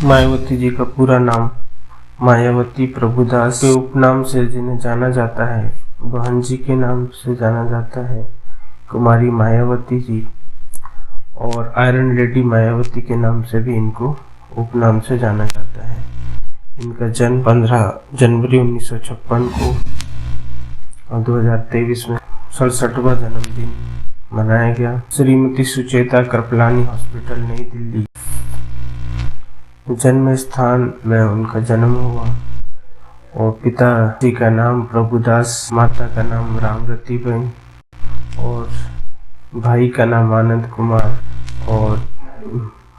मायावती जी का पूरा नाम मायावती प्रभुदास के उपनाम से जिन्हें जाना जाता है, बहन जी के नाम से जाना जाता है कुमारी मायावती जी, और आयरन लेडी मायावती के नाम से भी इनको उपनाम से जाना जाता है। इनका जन्म 15 जनवरी 1956 को और 2023 में 67वां जन्मदिन मनाया गया। श्रीमती सुचेता कृपलानी हॉस्पिटल, नई दिल्ली जन्म स्थान में उनका जन्म हुआ। और पिता जी का नाम प्रभुदास, माता का नाम रामरती बहन और भाई का नाम आनंद कुमार, और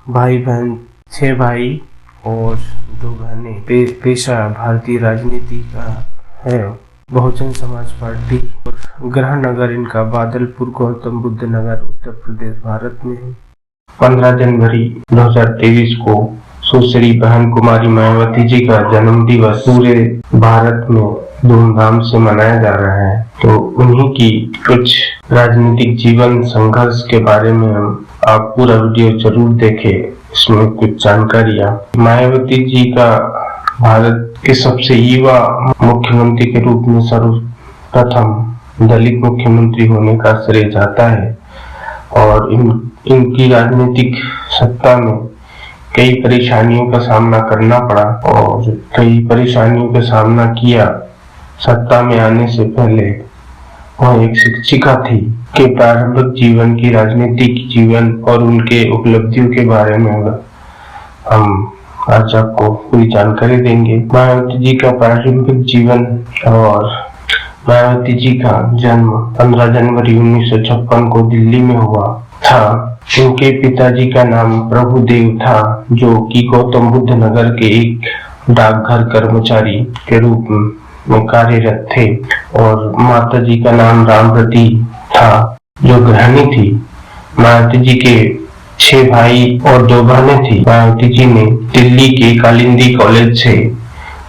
भाई बहन 6 भाई और 2 बहनें। पेशा भारतीय राजनीति का है, बहुजन समाज पार्टी। और गृह नगर इनका बादलपुर, गौतम बुद्ध नगर, उत्तर प्रदेश, भारत में है। 15 जनवरी 2023 को सुश्री बहन कुमारी मायावती जी का जन्म दिवस पूरे भारत में धूमधाम से मनाया जा रहा है। तो उन्हीं की कुछ राजनीतिक जीवन संघर्ष के बारे में आप पूरा वीडियो जरूर देखें, इसमें कुछ जानकारियाँ। मायावती जी का भारत के सबसे युवा मुख्यमंत्री के रूप में सर्वप्रथम दलित मुख्यमंत्री होने का श्रेय जाता है। और इनकी राजनीतिक सत्ता में कई परेशानियों का सामना करना पड़ा और कई परेशानियों का सामना किया। सत्ता में आने से पहले वह एक शिक्षिका थी। के प्रारंभिक जीवन की, राजनीतिक जीवन और उनके उपलब्धियों के बारे में हम आज आपको पूरी जानकारी देंगे। मायावती जी का प्रारंभिक जीवन और मायावती जी का जन्म 15 जनवरी 1956 को दिल्ली में हुआ था। उनके पिताजी का नाम प्रभुदेव था, जो कि गौतम बुद्ध नगर के एक डाकघर कर्मचारी के रूप में कार्यरत थे। और माता जी का नाम रामरती था, जो गृहिणी थी। मायावती जी के 6 भाई और 2 बहनें थी। मायावती जी ने दिल्ली के कालिंदी कॉलेज से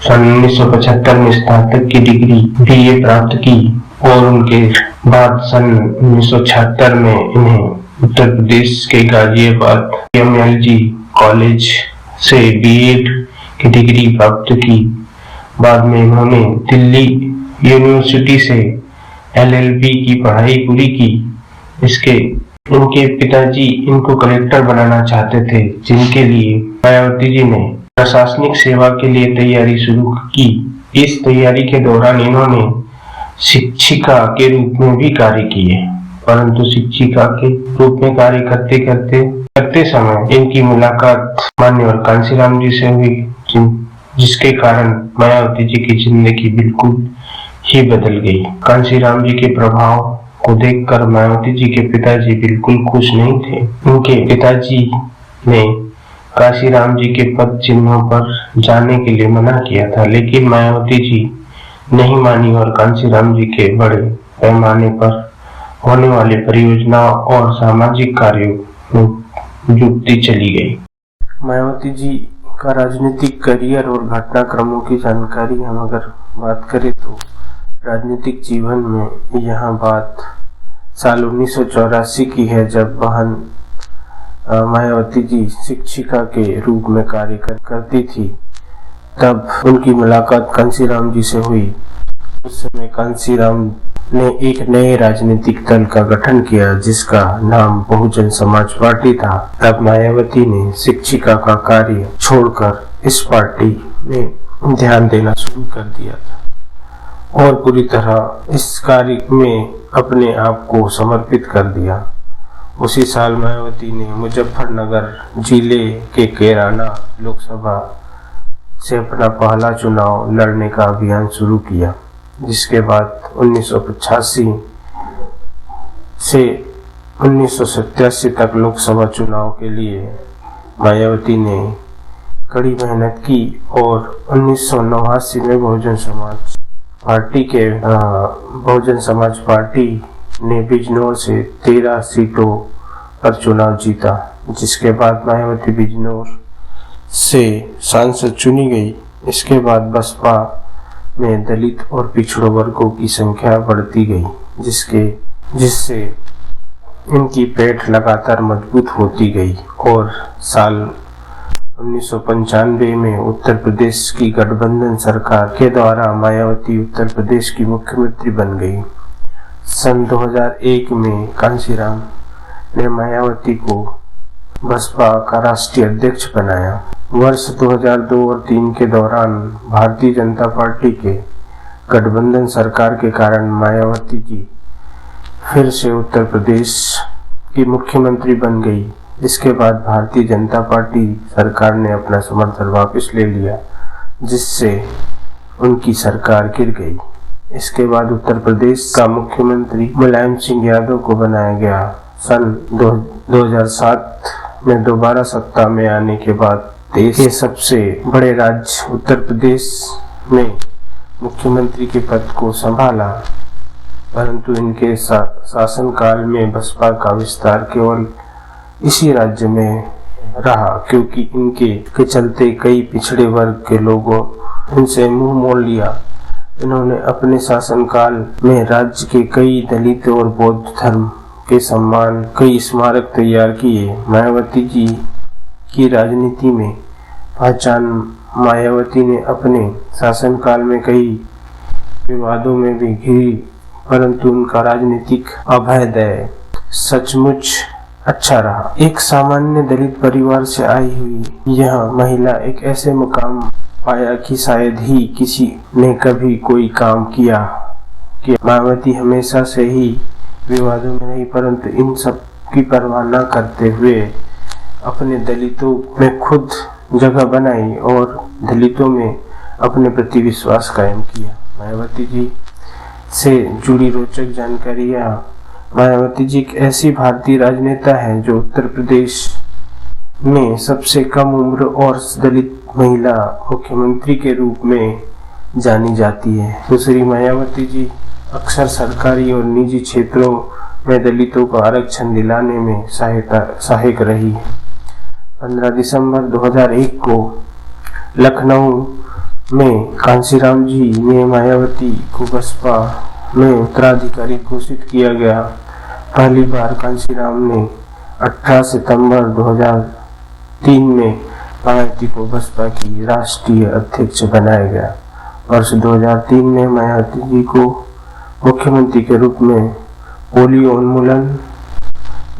सन 1975 में स्नातक की डिग्री BA प्राप्त की और उनके बाद सन 1976 में इन्हें उत्तर प्रदेश के गाजियाबाद MLG कॉलेज से BEd की डिग्री प्राप्त की। बाद में इन्होंने दिल्ली यूनिवर्सिटी से LLB की पढ़ाई पूरी की। इनके पिताजी इनको कलेक्टर बनाना चाहते थे, जिनके लिए मायावती जी ने प्रशासनिक सेवा के लिए तैयारी शुरू की। इस तैयारी के दौरान इन्होंने शिक्षिका के रूप में भी कार्य किए, परंतु शिक्षिका के रूप में कार्य करते समय इनकी मुलाकात मान्यवर कांशीराम जी से हुई, जिसके कारण मायावती जी की जिंदगी बिल्कुल ही बदल गई। कांशीराम जी के प्रभाव को देखकर मायावती जी के पिताजी बिल्कुल खुश नहीं थे। उनके पिताजी ने कांशीराम जी के पद चिन्हों पर जाने के लिए मना किया था, लेकिन मायावती जी नहीं मानी और कांशीराम जी के बड़े पैमाने पर होने वाले परियोजनाओं और सामाजिक कार्यों में जुटती चली गई। मायावती जी का राजनीतिक करियर और घटनाक्रमों की जानकारी हम अगर बात करें तो राजनीतिक जीवन में यहाँ बात साल 1984 की है, जब बहन मायावती जी शिक्षिका के रूप में कार्य करती थी। तब उनकी मुलाकात कांशीराम जी से हुई। उस समय कांशीराम ने एक नए राजनीतिक दल का गठन किया, जिसका नाम बहुजन समाज पार्टी था। तब मायावती ने शिक्षिका का कार्य छोड़कर इस पार्टी में ध्यान देना शुरू कर दिया था और पूरी तरह इस कार्य में अपने आप को समर्पित कर दिया। उसी साल मायावती ने मुजफ्फरनगर जिले के कैराना लोकसभा से अपना पहला चुनाव लड़ने का अभियान शुरू किया, जिसके बाद 1985 से 1987 तक लोकसभा चुनाव के लिए मायावती ने कड़ी मेहनत की और 1989 में बहुजन समाज पार्टी ने बिजनौर से 13 सीटों पर चुनाव जीता, जिसके बाद मायावती बिजनौर से सांसद चुनी गई। इसके बाद बसपा में दलित और पिछड़ों वर्गों की संख्या बढ़ती गई, जिससे इनकी पेठ लगातार मजबूत होती गई और साल 1995 में उत्तर प्रदेश की गठबंधन सरकार के द्वारा मायावती उत्तर प्रदेश की मुख्यमंत्री बन गई। सन 2001 में कांशीराम ने मायावती को बसपा का राष्ट्रीय अध्यक्ष बनाया। वर्ष 2002 और 2003 के दौरान भारतीय जनता पार्टी के गठबंधन सरकार के कारण मायावती जी फिर से उत्तर प्रदेश की मुख्यमंत्री बन गई। इसके बाद भारतीय जनता पार्टी सरकार ने अपना समर्थन वापस ले लिया, जिससे उनकी सरकार गिर गई। इसके बाद उत्तर प्रदेश का मुख्यमंत्री मुलायम सिंह यादव को बनाया गया। सन 2007 में दोबारा सत्ता में आने के बाद देश के सबसे बड़े राज्य उत्तर प्रदेश में मुख्यमंत्री के पद को संभाला, परंतु इनके शासनकाल में बसपा का विस्तार केवल इसी राज्य में रहा, क्योंकि इनके चलते कई पिछड़े वर्ग के लोगों इनसे मुंह मोड़ लिया। इन्होंने अपने शासनकाल में राज्य के कई दलित और बौद्ध धर्म के सम्मान कई स्मारक तैयार किए। मायावती जी की राजनीति में पहचान मायावती ने अपने शासनकाल में कई विवादों में भी घिरी, परंतु उनका राजनीतिक अभ्युदय सचमुच अच्छा रहा। एक सामान्य दलित परिवार से आई हुई यह महिला एक ऐसे मुकाम पाया कि शायद ही किसी ने कभी कोई काम किया। मायावती हमेशा से ही विवादों में रही, परंतु इन सब की परवाह न करते हुए अपने दलितों में खुद जगह बनाई और दलितों में अपने प्रति विश्वास कायम किया। मायावती जी से जुड़ी रोचक जानकारियाँ। मायावती जी एक ऐसी भारतीय राजनेता है जो उत्तर प्रदेश में सबसे कम उम्र और दलित महिला मुख्यमंत्री के रूप में जानी जाती है। दूसरी, मायावती जी अक्सर सरकारी और निजी क्षेत्रों में दलितों को आरक्षण दिलाने में सहायक रही है। 15 दिसंबर 2001 को लखनऊ में कांशीराम जी ने मायावती को बसपा में उत्तराधिकारी घोषित किया गया। पहली बार कांशीराम ने 18 सितंबर 2003 में मायावती को बसपा की राष्ट्रीय अध्यक्ष बनाया गया। वर्ष 2003 में मायावती जी को मुख्यमंत्री के रूप में पोलियो उन्मूलन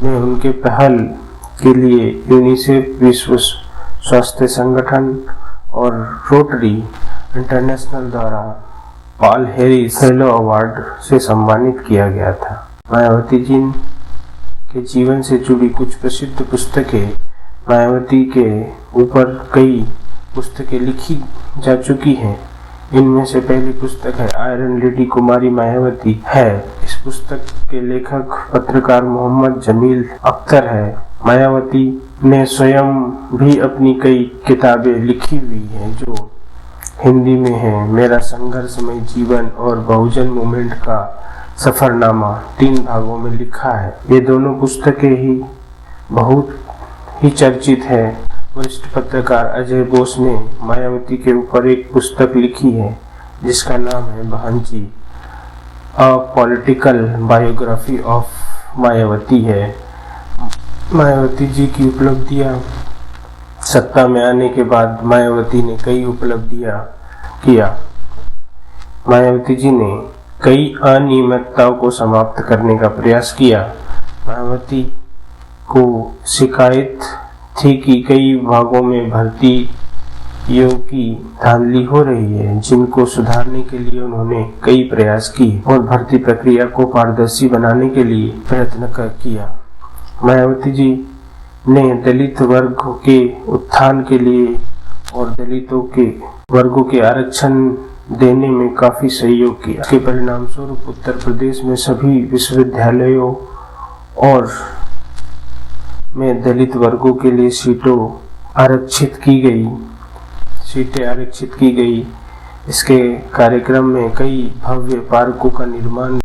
में उनके पहल के लिए यूनिसेफ, विश्व स्वास्थ्य संगठन और रोटरी इंटरनेशनल द्वारा पॉल हैरिस फेलो अवार्ड से सम्मानित किया गया था। मायावती जी के जीवन से जुड़ी कुछ प्रसिद्ध पुस्तकें। मायावती के ऊपर कई पुस्तकें लिखी जा चुकी हैं। इनमें से पहली पुस्तक है आयरन लेडी कुमारी मायावती है। इस पुस्तक के लेखक पत्रकार मोहम्मद जमील अख्तर है। मायावती ने स्वयं भी अपनी कई किताबें लिखी हुई हैं जो हिंदी में है। मेरा संघर्षमय जीवन और बहुजन मूवमेंट का सफरनामा 3 भागों में लिखा है। ये दोनों पुस्तकें ही बहुत ही चर्चित है। वरिष्ठ पत्रकार अजय बोस ने मायावती के ऊपर एक पुस्तक लिखी है जिसका नाम है Behenji, a political biography of Mayawati है। मायावती जी की उपलब्धियां। सत्ता में आने के बाद मायावती ने कई उपलब्धियां किया। मायावती जी ने कई अनियमितताओं को समाप्त करने का प्रयास किया। मायावती को शिकायत थी कि कई भागों में भर्तियों की धांधली हो रही है, जिनको सुधारने के लिए उन्होंने कई प्रयास किए और भर्ती प्रक्रिया को पारदर्शी बनाने के लिए प्रयत्न किया। मायावती जी ने दलित वर्ग के उत्थान के लिए और दलितों के वर्गों के आरक्षण देने में काफी सहयोग किया। इसके परिणाम स्वरूप उत्तर प्रदेश में सभी विश्वविद्यालयों और में दलित वर्गों के लिए सीटें आरक्षित की गई। इसके कार्यक्रम में कई भव्य पार्कों का निर्माण